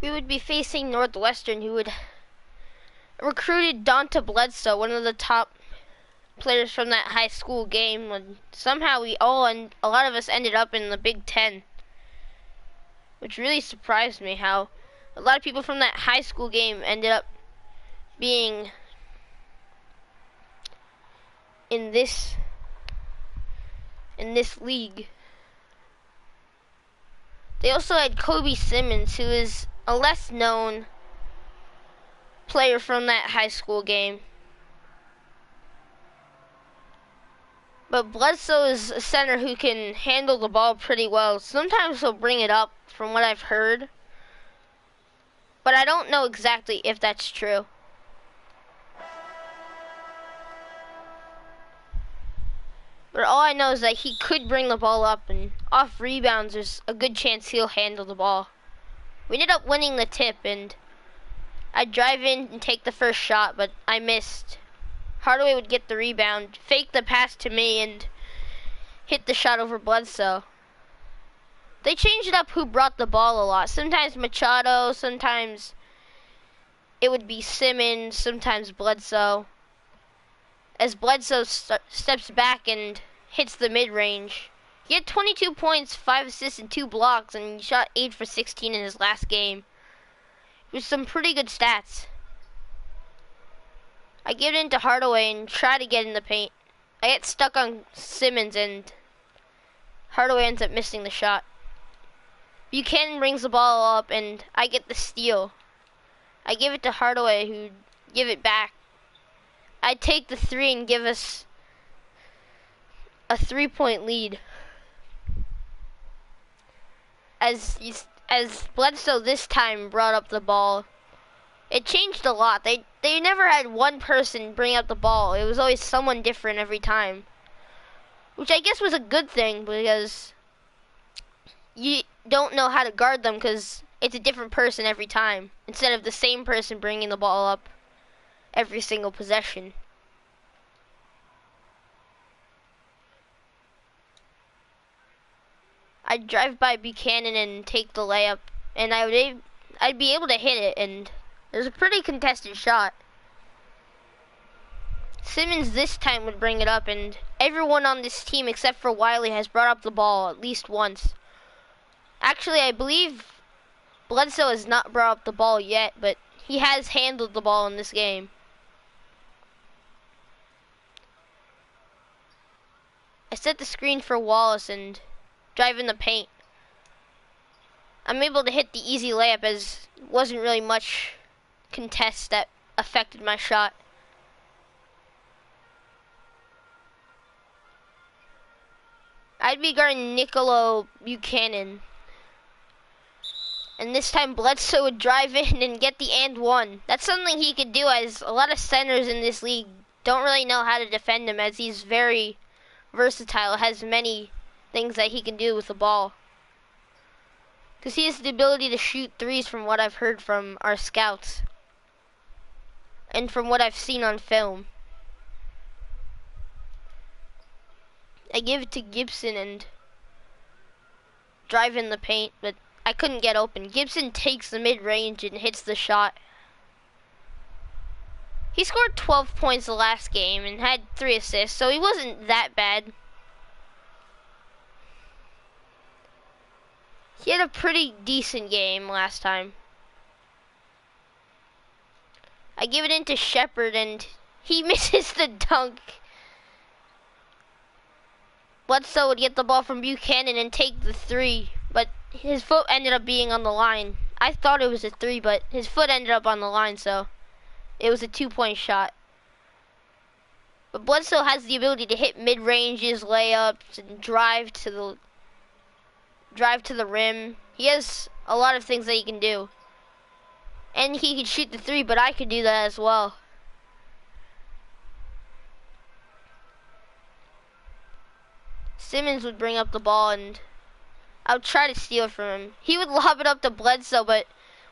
we would be facing Northwestern, who would recruited Donta Bledsoe, one of the top players from that high school game, when somehow a lot of us ended up in the Big Ten, which really surprised me how a lot of people from that high school game ended up being in this league. They also had Kobe Simmons, who is a less known player from that high school game. But Bledsoe is a center who can handle the ball pretty well. Sometimes he'll bring it up, from what I've heard. But I don't know exactly if that's true. But all I know is that he could bring the ball up, and off rebounds, there's a good chance he'll handle the ball. We ended up winning the tip, and I'd drive in and take the first shot, but I missed. Hardaway would get the rebound, fake the pass to me, and hit the shot over Bledsoe. They changed up who brought the ball a lot. Sometimes Machado, sometimes it would be Simmons, sometimes Bledsoe. As Bledsoe steps back and hits the mid-range. He had 22 points, 5 assists, and 2 blocks, and he shot 8 for 16 in his last game. It was some pretty good stats. I give it into Hardaway and try to get in the paint. I get stuck on Simmons, and Hardaway ends up missing the shot. Buchanan brings the ball up, and I get the steal. I give it to Hardaway, who give it back. I take the 3 and give us a 3-point lead. As Bledsoe this time brought up the ball, it changed a lot. They never had one person bring up the ball. It was always someone different every time, which I guess was a good thing, because you don't know how to guard them because it's a different person every time, instead of the same person bringing the ball up every single possession. I'd drive by Buchanan and take the layup, and I'd be able to hit it, and there's a pretty contested shot. Simmons this time would bring it up, and everyone on this team except for Wiley has brought up the ball at least once. Actually, I believe Bledsoe has not brought up the ball yet, but he has handled the ball in this game. I set the screen for Wallace and drive in the paint. I'm able to hit the easy layup, as it wasn't really much contest that affected my shot. I'd be guarding Nicolo Buchanan. And this time Bledsoe would drive in and get the and one. That's something he could do, as a lot of centers in this league don't really know how to defend him, as he's very versatile, has many things that he can do with the ball. Because he has the ability to shoot threes, from what I've heard from our scouts. And from what I've seen on film. I give it to Gibson and drive in the paint, but I couldn't get open. Gibson takes the mid-range and hits the shot. He scored 12 points the last game and had 3 assists, so he wasn't that bad. He had a pretty decent game last time. I give it into Shepard and he misses the dunk. Bledsoe would get the ball from Buchanan and take the 3, but his foot ended up being on the line. I thought it was a 3, but his foot ended up on the line, so it was a 2-point shot. But Bledsoe has the ability to hit mid-ranges, layups, and drive to the rim. He has a lot of things that he can do. And he can shoot the 3, but I could do that as well. Simmons would bring up the ball, and I would try to steal it from him. He would lob it up to Bledsoe, but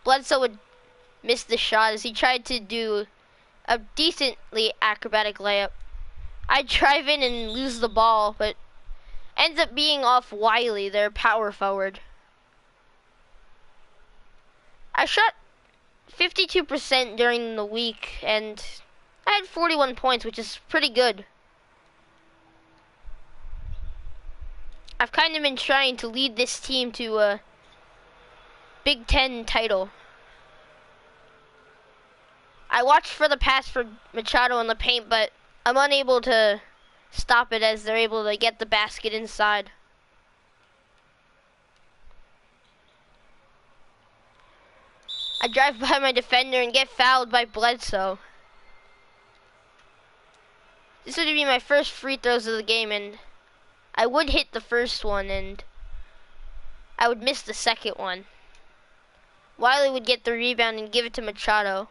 Bledsoe would miss the shot as he tried to do a decently acrobatic layup. I'd drive in and lose the ball, but ends up being off Wiley, their power forward. I shot 52% during the week, and I had 41 points, which is pretty good. I've kind of been trying to lead this team to a Big Ten title. I watched for the pass for Machado in the paint, but I'm unable to stop it as they're able to get the basket inside. I drive by my defender and get fouled by Bledsoe. This would be my first free throws of the game, and I would hit the first one, and I would miss the second one. Wiley would get the rebound and give it to Machado.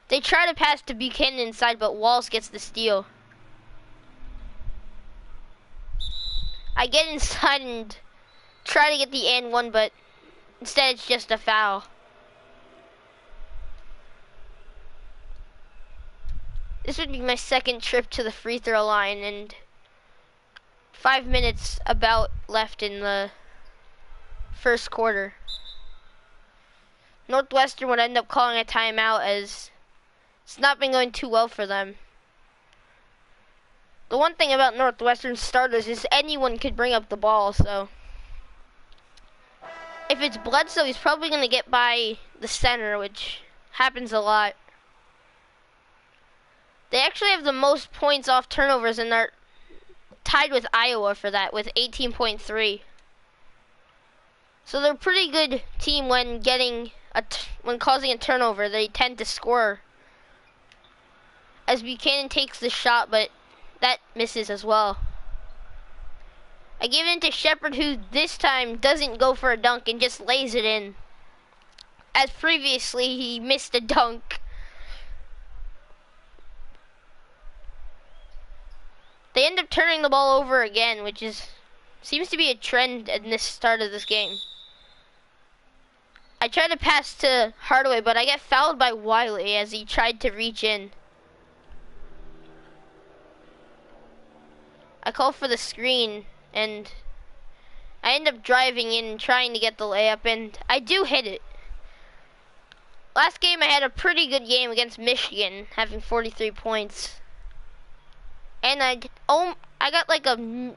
They try to pass to Buchanan inside, but Walls gets the steal. I get inside and try to get the and one, but instead it's just a foul. This would be my second trip to the free throw line, and 5 minutes about left in the first quarter. Northwestern would end up calling a timeout as it's not been going too well for them. The one thing about Northwestern starters is anyone could bring up the ball, so if it's Bledsoe, he's probably going to get by the center, which happens a lot. They actually have the most points off turnovers and are tied with Iowa for that with 18.3. So they're a pretty good team when when causing a turnover. They tend to score. As Buchanan takes the shot, but that misses as well. I give it to Shepard, who this time doesn't go for a dunk and just lays it in. As previously, he missed a dunk. They end up turning the ball over again, which seems to be a trend in this start of this game. I tried to pass to Hardaway, but I get fouled by Wiley as he tried to reach in. I call for the screen, and I end up driving in and trying to get the layup, and I do hit it. Last game I had a pretty good game against Michigan, having 43 points. And I got like a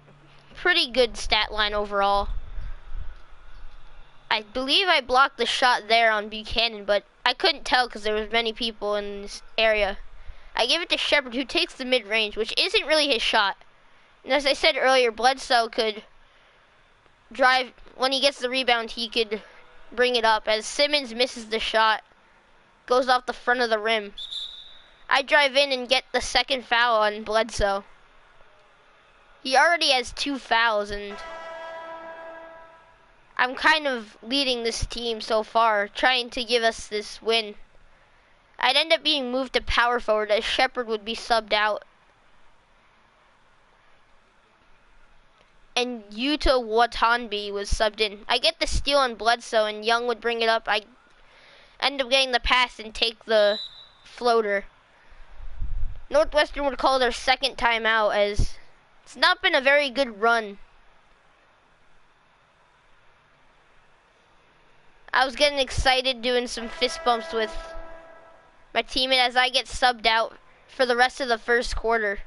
pretty good stat line overall. I believe I blocked the shot there on Buchanan, but I couldn't tell because there was many people in this area. I give it to Shepard, who takes the mid-range, which isn't really his shot. And as I said earlier, Bledsoe could drive. When he gets the rebound, he could bring it up. As Simmons misses the shot, goes off the front of the rim. I drive in and get the second foul on Bledsoe. He already has 2 fouls, and I'm kind of leading this team so far, trying to give us this win. I'd end up being moved to power forward as Shepard would be subbed out. And Yuta Watanabe was subbed in. I get the steal on Bledsoe, and Young would bring it up. I end up getting the pass and take the floater. Northwestern would call their second timeout as it's not been a very good run. I was getting excited doing some fist bumps with my teammate as I get subbed out for the rest of the first quarter.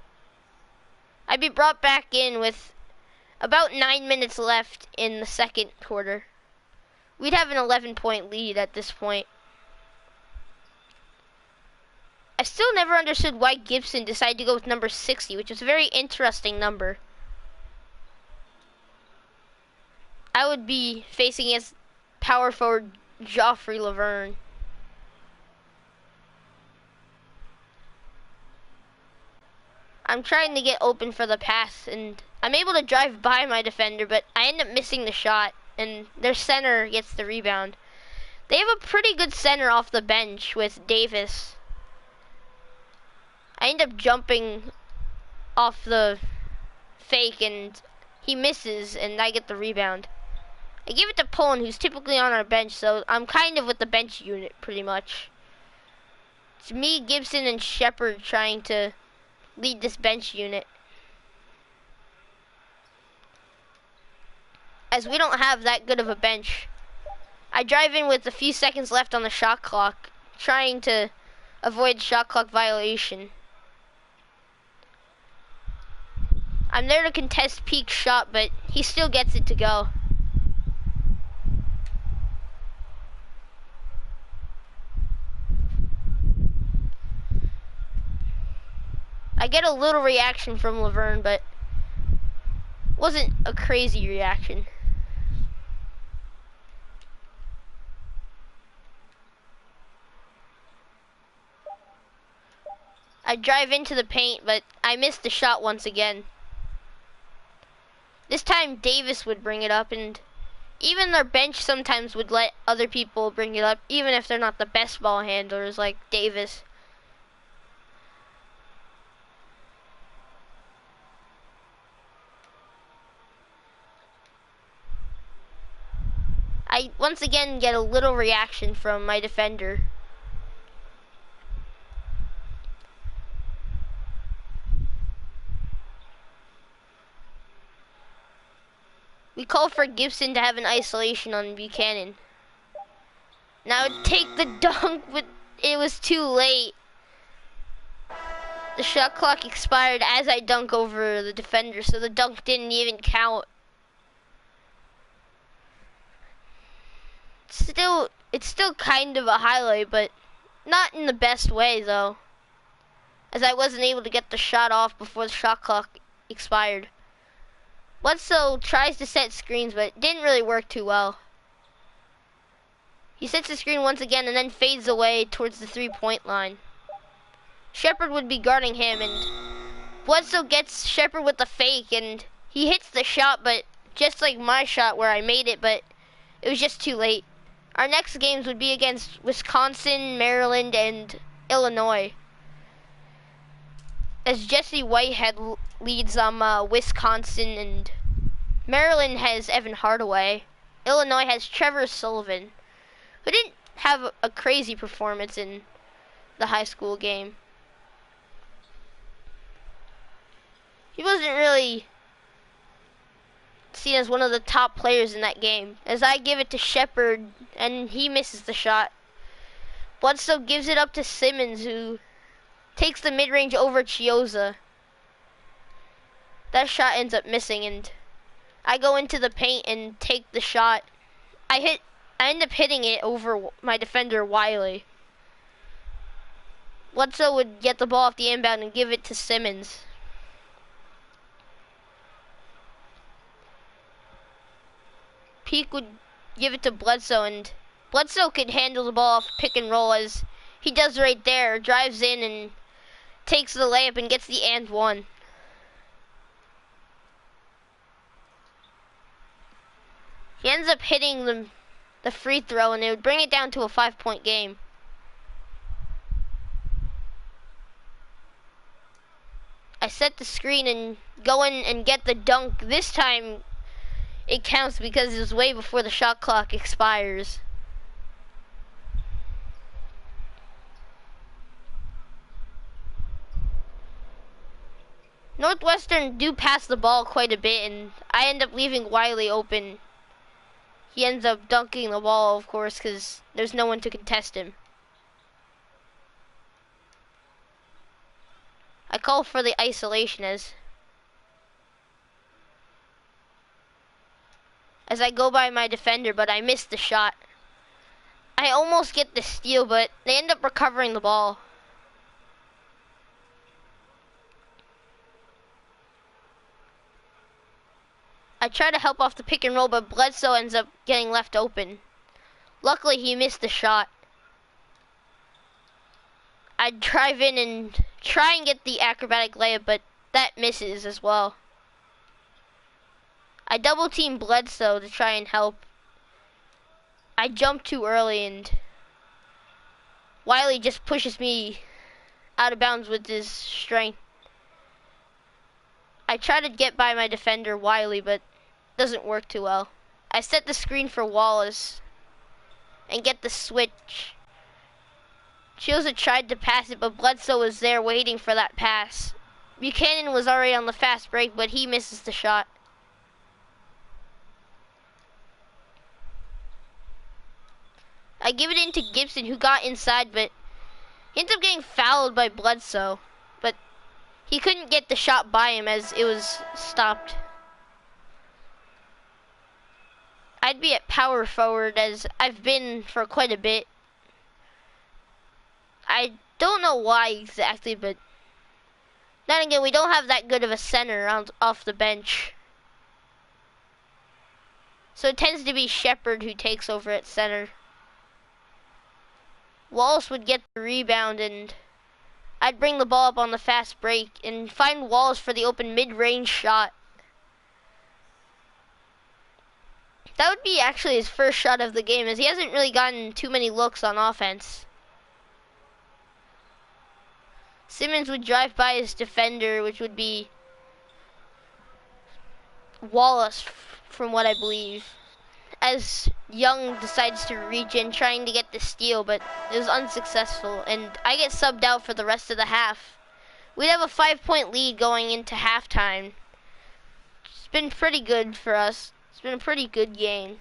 I'd be brought back in with about 9 minutes left in the second quarter. We'd have an 11-point lead at this point. I still never understood why Gibson decided to go with number 60, which is a very interesting number. I would be facing against power forward Joffrey Laverne. I'm trying to get open for the pass, and I'm able to drive by my defender, but I end up missing the shot, and their center gets the rebound. They have a pretty good center off the bench with Davis. I end up jumping off the fake, and he misses, and I get the rebound. I give it to Poland, who's typically on our bench, so I'm kind of with the bench unit, pretty much. It's me, Gibson, and Shepard trying to lead this bench unit. As we don't have that good of a bench, I drive in with a few seconds left on the shot clock, trying to avoid shot clock violation. I'm there to contest Peak's shot, but he still gets it to go. I get a little reaction from Laverne, but wasn't a crazy reaction. I drive into the paint, but I missed the shot once again. This time Davis would bring it up, and even their bench sometimes would let other people bring it up, even if they're not the best ball handlers like Davis. I once again get a little reaction from my defender. We call for Gibson to have an isolation on Buchanan. Now take the dunk, but it was too late. The shot clock expired as I dunk over the defender, so the dunk didn't even count. It's still kind of a highlight, but not in the best way though, as I wasn't able to get the shot off before the shot clock expired. Bledsoe tries to set screens, but it didn't really work too well. He sets the screen once again and then fades away towards the three-point line. Shepard would be guarding him, and Bledsoe gets Shepard with the fake, and he hits the shot, but just like my shot where I made it, but it was just too late. Our next games would be against Wisconsin, Maryland, and Illinois, as Jesse Whitehead leads Wisconsin, and Maryland has Evan Hardaway. Illinois has Trevor Sullivan, who didn't have a crazy performance in the high school game. He wasn't really seen as one of the top players in that game, as I give it to Shepard and he misses the shot. Bledsoe gives it up to Simmons, who takes the mid-range over Chioza. That shot ends up missing, and I go into the paint and take the shot. I end up hitting it over my defender Wiley. Bledsoe would get the ball off the inbound and give it to Simmons. Peak would give it to Bledsoe, and Bledsoe could handle the ball off pick and roll, as he does right there. Drives in and takes the layup and gets the and one. He ends up hitting the free throw, and it would bring it down to a 5-point game. I set the screen and go in and get the dunk. This time it counts because it was way before the shot clock expires. Northwestern do pass the ball quite a bit, and I end up leaving Wiley open. He ends up dunking the ball, of course, because there's no one to contest him. I call for the isolation as I go by my defender, but I miss the shot. I almost get the steal, but they end up recovering the ball. I try to help off the pick and roll, but Bledsoe ends up getting left open. Luckily, he missed the shot. I drive in and try and get the acrobatic layup, but that misses as well. I double team Bledsoe to try and help. I jump too early, and Wiley just pushes me out of bounds with his strength. I try to get by my defender Wiley, but doesn't work too well. I set the screen for Wallace and get the switch. Chioza tried to pass it, but Bledsoe was there waiting for that pass. Buchanan was already on the fast break, but he misses the shot. I give it into Gibson, who got inside, but he ends up getting fouled by Bledsoe. But he couldn't get the shot by him as it was stopped. I'd be at power forward, as I've been for quite a bit. I don't know why exactly, but then again, we don't have that good of a center off the bench. So it tends to be Shepard who takes over at center. Wallace would get the rebound, and I'd bring the ball up on the fast break and find Wallace for the open mid-range shot. That would be actually his first shot of the game, as he hasn't really gotten too many looks on offense. Simmons would drive by his defender, which would be Wallace, from what I believe, as Young decides to reach in trying to get the steal, but it was unsuccessful, and I get subbed out for the rest of the half. We'd have a 5-point lead going into halftime. It's been pretty good for us. It's been a pretty good game.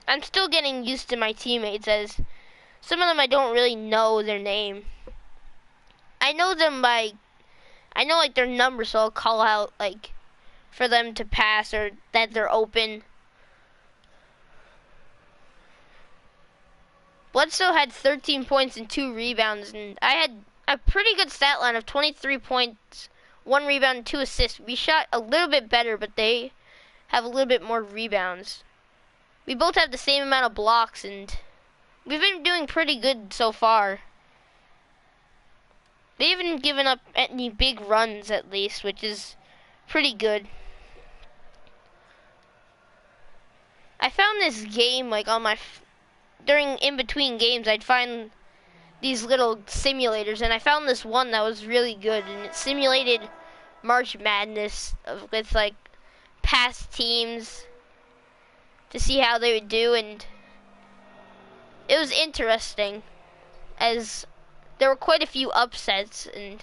I'm still getting used to my teammates, as some of them I don't really know their name. I know them by, I know like their number, so I'll call out like for them to pass or that they're open. Bledsoe had 13 points and 2 rebounds, and I had a pretty good stat line of 23 points, 1 rebound, and 2 assists. We shot a little bit better, but they have a little bit more rebounds. We both have the same amount of blocks, and we've been doing pretty good so far. They haven't given up any big runs, at least, which is pretty good. I found this game like on my during in between games. I'd find these little simulators, and I found this one that was really good, and it simulated March Madness with like past teams to see how they would do, and it was interesting as there were quite a few upsets, and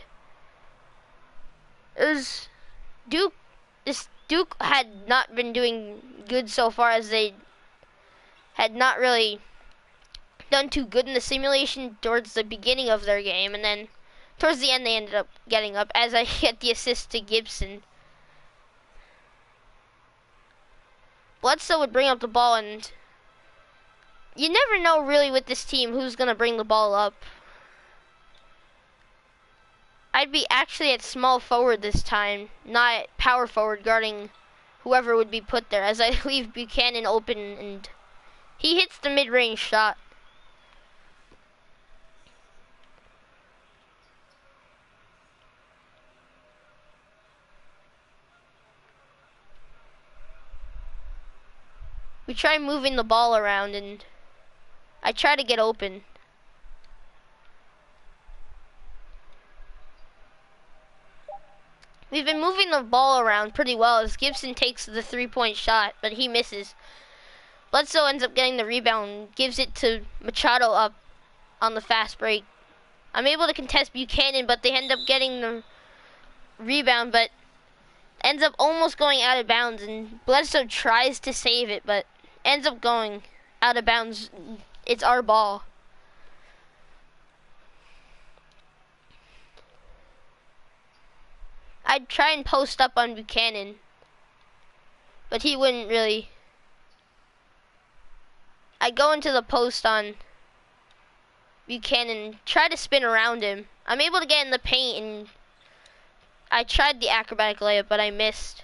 it was Duke had not been doing good so far, as they had not really done too good in the simulation towards the beginning of their game, and then towards the end they ended up getting up, as I get the assist to Gibson. Bledsoe would bring up the ball, and you never know really with this team who's going to bring the ball up. I'd be actually at small forward this time, not at power forward, guarding whoever would be put there, as I leave Buchanan open, and he hits the mid-range shot. We try moving the ball around, and I try to get open. We've been moving the ball around pretty well, as Gibson takes the 3-point shot, but he misses. Bledsoe ends up getting the rebound, gives it to Machado up on the fast break. I'm able to contest Buchanan, but they end up getting the rebound, but ends up almost going out of bounds, and Bledsoe tries to save it, but ends up going out of bounds. It's our ball. I'd try and post up on Buchanan, but he wouldn't really. I go into the post on Buchanan, try to spin around him. I'm able to get in the paint, and I tried the acrobatic layup, but I missed.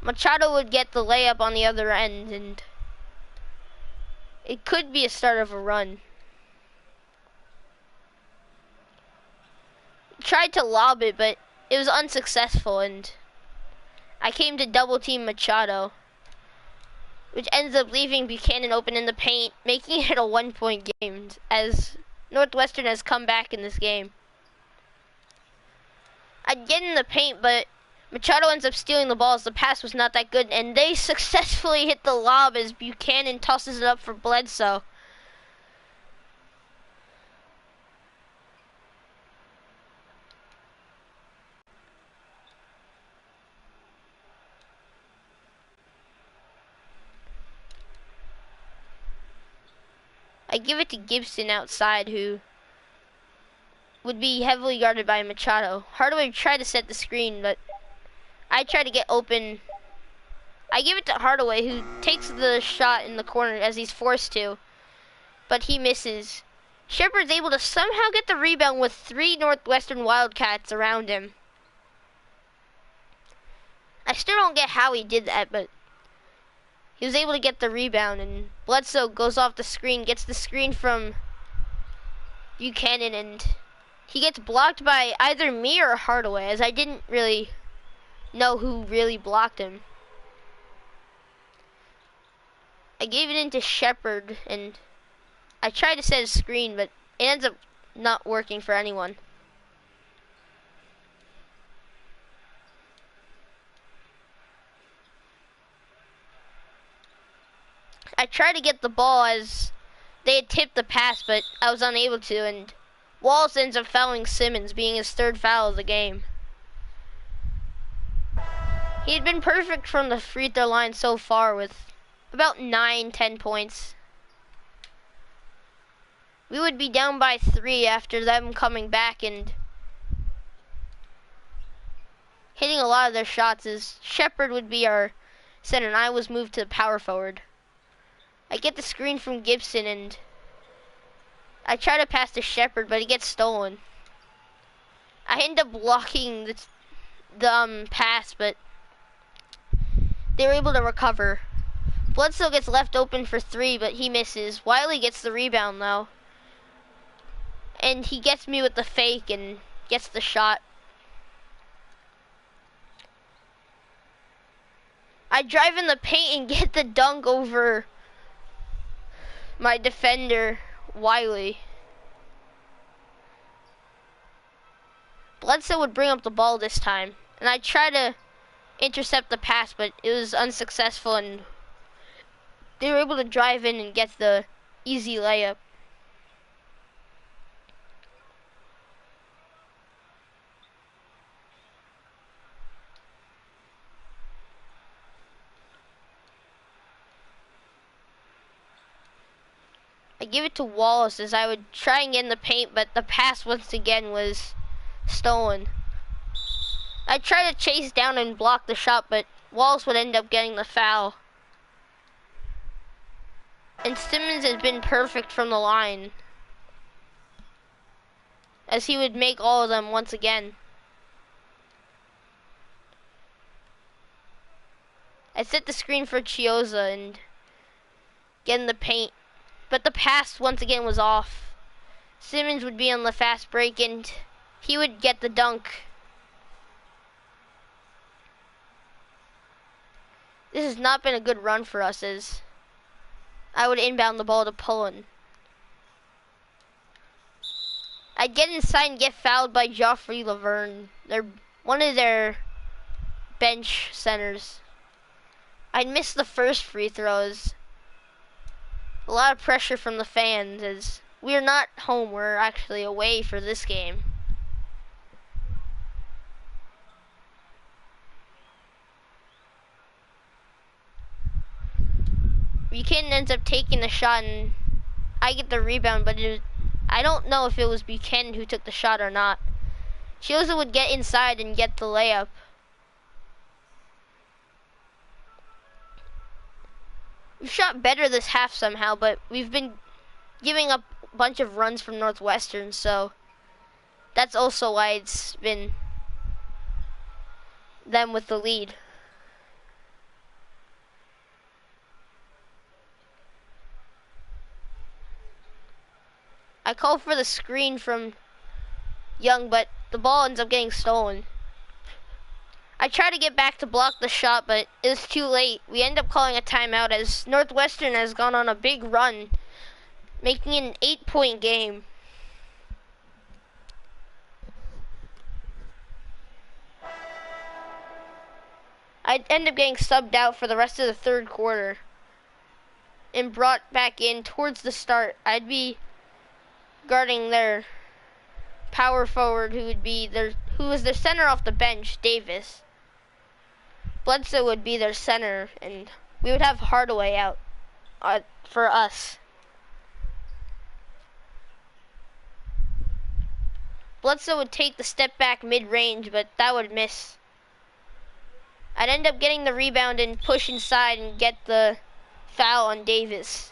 Machado would get the layup on the other end, and it could be a start of a run. Tried to lob it, but it was unsuccessful, and I came to double team Machado, which ends up leaving Buchanan open in the paint, making it a 1-point game, as Northwestern has come back in this game. I'd get in the paint, but Machado ends up stealing the ball, as the pass was not that good, and they successfully hit the lob as Buchanan tosses it up for Bledsoe. I give it to Gibson outside, who would be heavily guarded by Machado. Hardaway tried to set the screen, but I try to get open. I give it to Hardaway, who takes the shot in the corner as he's forced to, but he misses. Shepard's able to somehow get the rebound with 3 Northwestern Wildcats around him. I still don't get how he did that, but he was able to get the rebound, and Bledsoe goes off the screen, gets the screen from Buchanan, and he gets blocked by either me or Hardaway, as I didn't really know who really blocked him. I gave it into Shepard, and I tried to set a screen, but it ends up not working for anyone. I tried to get the ball as they had tipped the pass, but I was unable to, and Walls ends up fouling Simmons, being his 3rd foul of the game. He had been perfect from the free throw line so far with about 9-10 points. We would be down by 3 after them coming back and hitting a lot of their shots, as Shepard would be our center and I was moved to power forward. I get the screen from Gibson, and I try to pass to Shepard, but it gets stolen. I end up blocking the pass, but they were able to recover. Bledsoe gets left open for 3, but he misses. Wiley gets the rebound, though, and he gets me with the fake and gets the shot. I drive in the paint and get the dunk over my defender, Wiley. Bledsoe would bring up the ball this time, and I try to intercept the pass, but it was unsuccessful, and they were able to drive in and get the easy layup. I give it to Wallace as I would try and get in the paint, but the pass once again was stolen. I tried to chase down and block the shot, but Wallace would end up getting the foul. And Simmons has been perfect from the line, as he would make all of them once again. I set the screen for Chioza and get in the paint, but the pass once again was off. Simmons would be on the fast break, and he would get the dunk. This has not been a good run for us, as I would inbound the ball to Pullen. I'd get inside and get fouled by Joffrey Laverne. They're one of their bench centers. I'd missed the first free throws. A lot of pressure from the fans, as we're not home, we're actually away for this game. Buchanan ends up taking the shot, and I get the rebound, but I don't know if it was Buchanan who took the shot or not. Chioza would get inside and get the layup. We've shot better this half somehow, but we've been giving up a bunch of runs from Northwestern, so that's also why it's been them with the lead. I call for the screen from Young, but the ball ends up getting stolen. I try to get back to block the shot, but it was too late. We end up calling a timeout as Northwestern has gone on a big run, making it an 8-point game. I'd end up getting subbed out for the rest of the 3rd quarter and brought back in towards the start. I'd be guarding their power forward, who was their center off the bench, Davis. Bledsoe would be their center, and we would have Hardaway out for us. Bledsoe would take the step back mid-range, but that would miss. I'd end up getting the rebound and push inside and get the foul on Davis.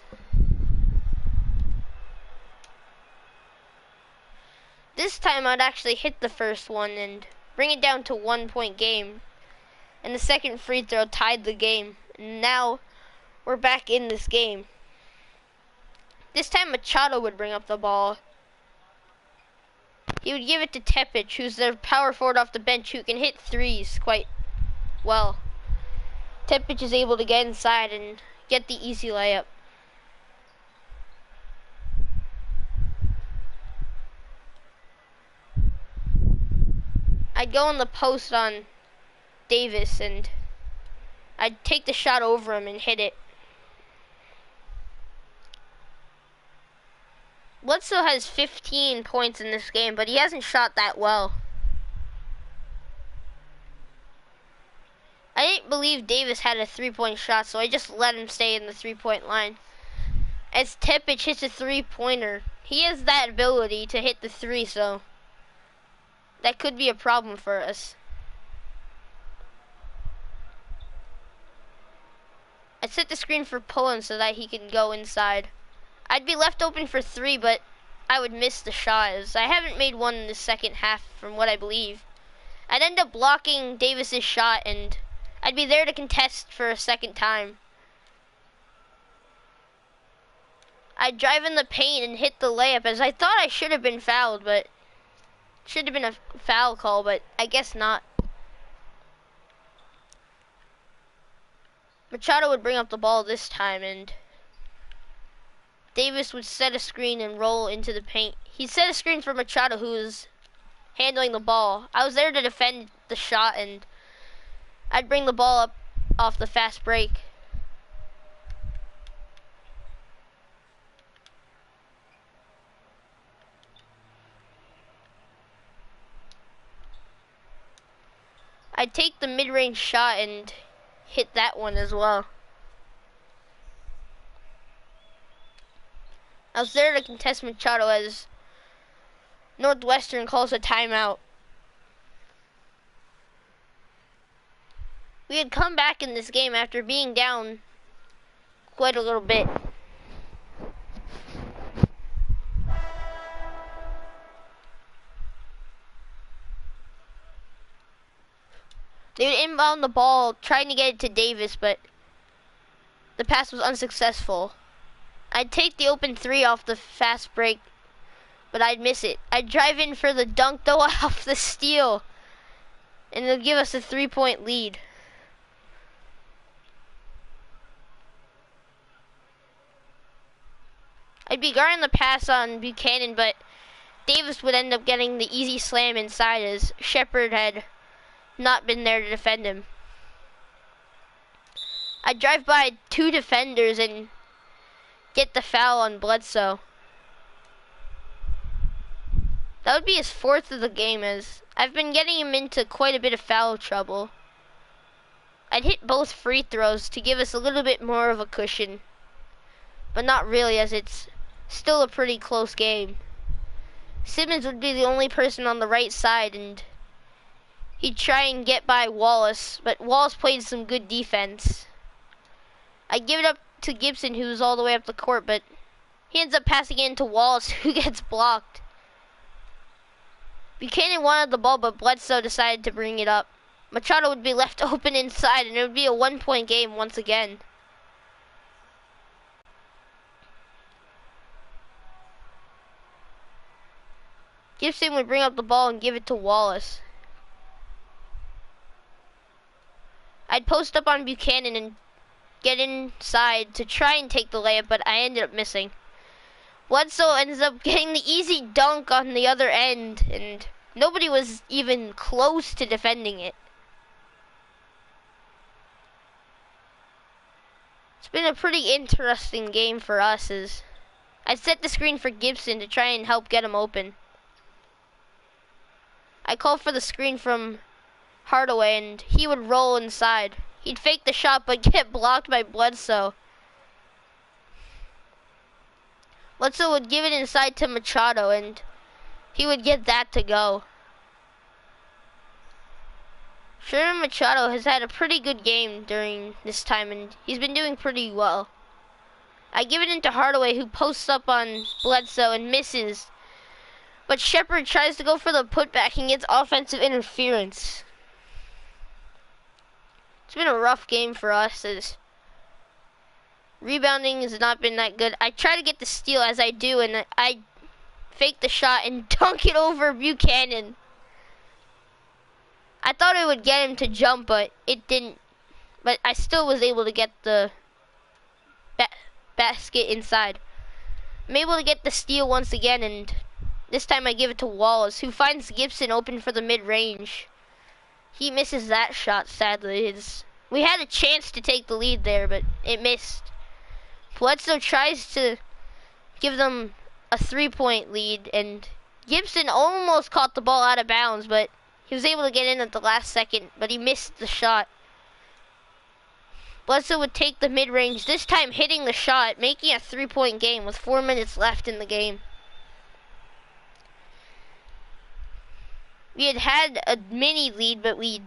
This time I'd actually hit the first one and bring it down to 1 point game. And the second free throw tied the game. And now we're back in this game. This time Machado would bring up the ball. He would give it to Tepic, who's their power forward off the bench who can hit threes quite well. Tepic is able to get inside and get the easy layup. I'd go in the post on Davis and I'd take the shot over him and hit it. Bledsoe has 15 points in this game, but he hasn't shot that well. I didn't believe Davis had a 3-point shot, so I just let him stay in the 3-point line. As Tepic hits a 3-pointer, he has that ability to hit the 3, so that could be a problem for us. I set the screen for Pullen so that he can go inside. I'd be left open for 3, but I would miss the shot, as I haven't made one in the second half from what I believe. I'd end up blocking Davis's shot, and I'd be there to contest for a second time. I'd drive in the paint and hit the layup, as I thought I should have been fouled, but should have been a foul call, but I guess not. Machado would bring up the ball this time, and Davis would set a screen and roll into the paint. He set a screen for Machado, who was handling the ball. I was there to defend the shot, and I'd bring the ball up off the fast break. I'd take the mid-range shot and hit that one as well. I was there to contest Machado as Northwestern calls a timeout. We had come back in this game after being down quite a little bit. They would inbound the ball, trying to get it to Davis, but the pass was unsuccessful. I'd take the open 3 off the fast break, but I'd miss it. I'd drive in for the dunk, though, off the steal, and it'll give us a 3-point lead. I'd be guarding the pass on Buchanan, but Davis would end up getting the easy slam inside, as Shepard had not been there to defend him. I'd drive by 2 defenders and get the foul on Bledsoe. That would be his 4th of the game, as I've been getting him into quite a bit of foul trouble. I'd hit both free throws to give us a little bit more of a cushion, but not really, as it's still a pretty close game. Simmons would be the only person on the right side, and he'd try and get by Wallace, but Wallace played some good defense. I'd give it up to Gibson, who's all the way up the court, but he ends up passing it into Wallace, who gets blocked. Buchanan wanted the ball, but Bledsoe decided to bring it up. Machado would be left open inside, and it would be a 1-point game once again. Gibson would bring up the ball and give it to Wallace. I'd post up on Buchanan and get inside to try and take the layup, but I ended up missing. Bledsoe ends up getting the easy dunk on the other end, and nobody was even close to defending it. It's been a pretty interesting game for us, as I set the screen for Gibson to try and help get him open. I called for the screen from Hardaway, and he would roll inside. He'd fake the shot, but get blocked by Bledsoe. Bledsoe would give it inside to Machado, and he would get that to go. Sherman Machado has had a pretty good game during this time, and he's been doing pretty well. I give it into Hardaway, who posts up on Bledsoe and misses. But Shepard tries to go for the putback and gets offensive interference. It's been a rough game for us, as rebounding has not been that good. I try to get the steal, as I do, and I fake the shot and dunk it over Buchanan. I thought it would get him to jump, but it didn't. But I still was able to get the basket inside. I'm able to get the steal once again, and this time I give it to Wallace, who finds Gibson open for the mid-range. He misses that shot, sadly. We had a chance to take the lead there, but it missed. Bledsoe tries to give them a 3-point lead, and Gibson almost caught the ball out of bounds, but he was able to get in at the last second, but he missed the shot. Bledsoe would take the mid-range, this time hitting the shot, making a 3-point game with 4 minutes left in the game. We had a mini lead, but we'd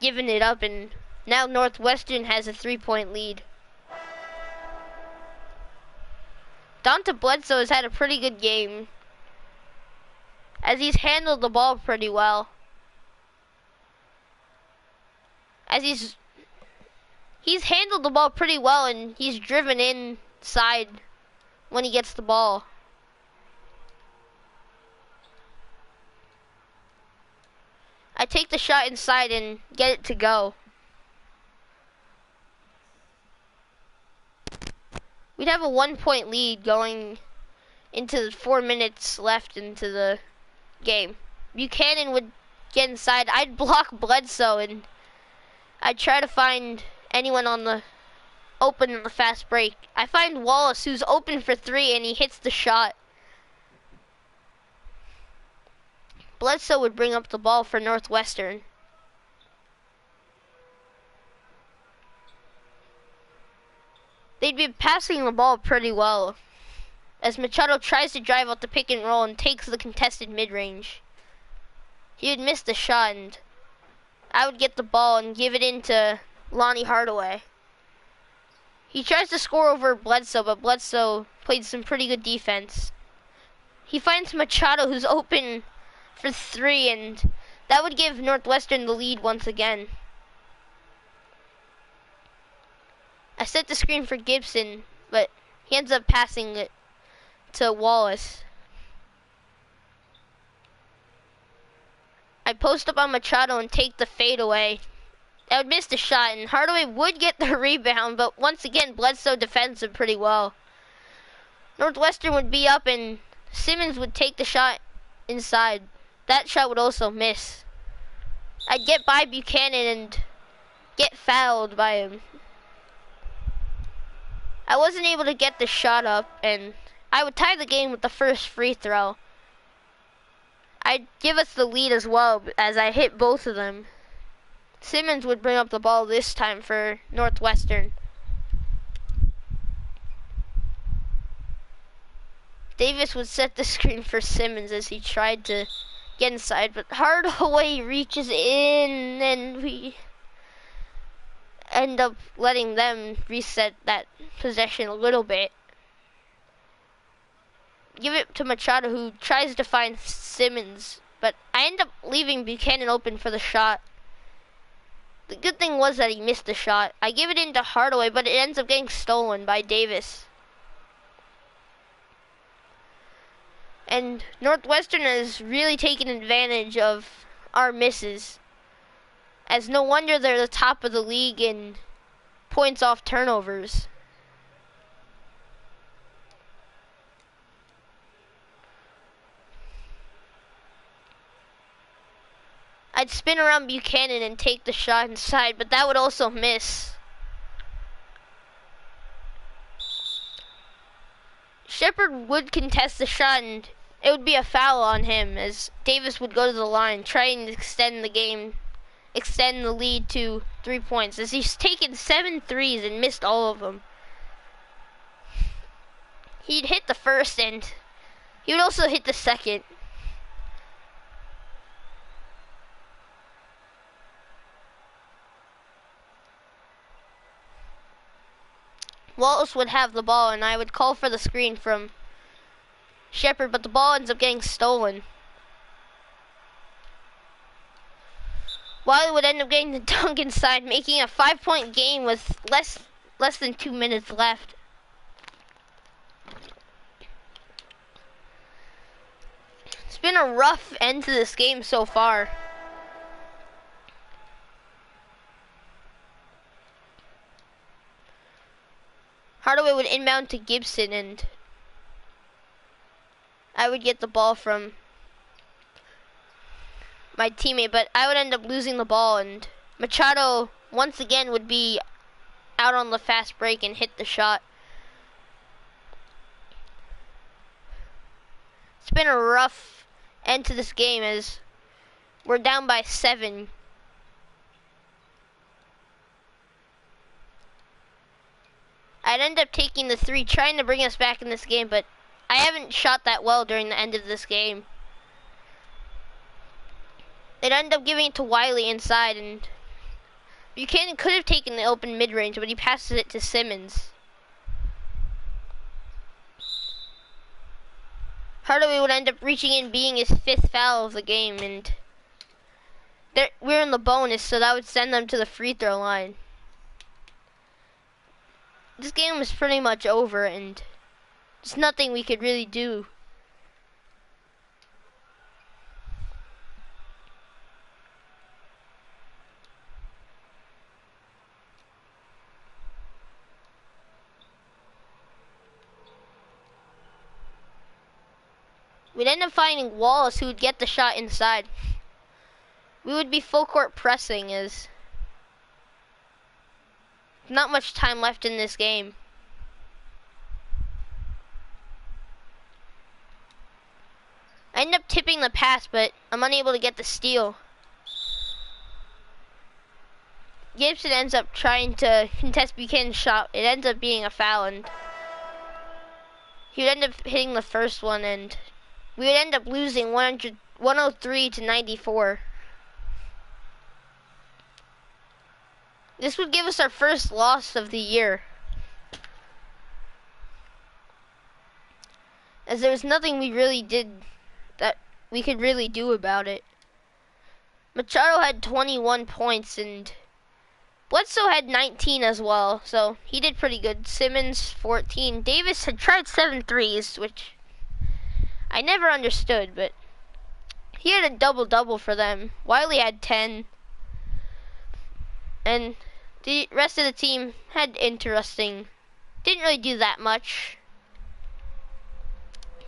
given it up, and now Northwestern has a 3-point lead. Donta Bledsoe has had a pretty good game, as he's handled the ball pretty well. As he's handled the ball pretty well, and he's driven inside when he gets the ball. I take the shot inside and get it to go. We'd have a 1-point lead going into the 4 minutes left into the game. Buchanan would get inside. I'd block Bledsoe, and I'd try to find anyone on the open in the fast break. I find Wallace, who's open for 3, and he hits the shot. Bledsoe would bring up the ball for Northwestern. They'd be passing the ball pretty well, as Machado tries to drive out the pick and roll and takes the contested mid-range. He would miss the shot, and I would get the ball and give it into Lonnie Hardaway. He tries to score over Bledsoe, but Bledsoe played some pretty good defense. He finds Machado, who's open for 3, and that would give Northwestern the lead once again. I set the screen for Gibson, but he ends up passing it to Wallace. I post up on Machado and take the fade away. I would miss the shot, and Hardaway would get the rebound, but once again, Bledsoe defends him pretty well. Northwestern would be up, and Simmons would take the shot inside. That shot would also miss. I'd get by Buchanan and get fouled by him. I wasn't able to get the shot up, and I would tie the game with the first free throw. I'd give us the lead as well, as I hit both of them. Simmons would bring up the ball this time for Northwestern. Davis would set the screen for Simmons as he tried to get inside, but Hardaway reaches in, and we end up letting them reset that possession a little bit. Give it to Machado, who tries to find Simmons, but I end up leaving Buchanan open for the shot. The good thing was that he missed the shot. I give it into Hardaway, but it ends up getting stolen by Davis. And Northwestern has really taken advantage of our misses, as no wonder they're the top of the league in points off turnovers. I'd spin around Buchanan and take the shot inside, but that would also miss. Shepard would contest the shot, and it would be a foul on him, as Davis would go to the line, trying to extend the game, extend the lead to 3 points, as he's taken 7 threes and missed all of them. He'd hit the first, and he would also hit the second. Wallace would have the ball, and I would call for the screen from Shepard, but the ball ends up getting stolen. Wiley would end up getting the dunk inside, making a 5-point game with less than 2 minutes left. It's been a rough end to this game so far. Hardaway would inbound to Gibson, and I would get the ball from my teammate, but I would end up losing the ball, and Machado once again would be out on the fast break and hit the shot. It's been a rough end to this game as we're down by 7. I'd end up taking the 3, trying to bring us back in this game, but I haven't shot that well during the end of this game. They'd end up giving it to Wiley inside, and Buchanan could have taken the open mid-range, but he passes it to Simmons. Hardaway would end up reaching in, being his 5th foul of the game, and we're in the bonus, so that would send them to the free throw line. This game was pretty much over, and there's nothing we could really do. We'd end up finding Wallace, who would get the shot inside. We would be full court pressing, as not much time left in this game. I end up tipping the pass, but I'm unable to get the steal. Gibson ends up trying to contest Buchanan's shot. It ends up being a foul, and he would end up hitting the first one, and we would end up losing 103 to 94. This would give us our first loss of the year, as there was nothing we really did that we could really do about it. Machado had 21 points, and Bledsoe had 19 as well, so he did pretty good. Simmons, 14. Davis had tried 7 threes, which I never understood, but he had a double-double for them. Wiley had 10. And the rest of the team had interesting. Didn't really do that much.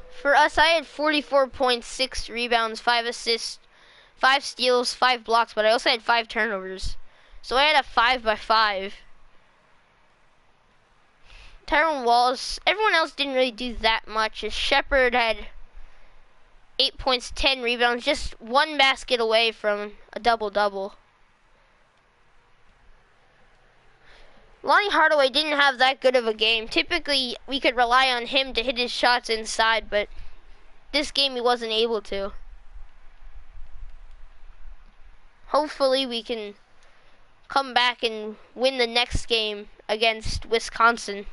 For us, I had 44 points, 6 rebounds, 5 assists, 5 steals, 5 blocks, but I also had 5 turnovers. So I had a 5 by 5. Tyrone Wallace, everyone else didn't really do that much. Shepard had 8 points, 10 rebounds, just 1 basket away from a double-double. Lonnie Hardaway didn't have that good of a game. Typically, we could rely on him to hit his shots inside, but this game he wasn't able to. Hopefully we can come back and win the next game against Wisconsin.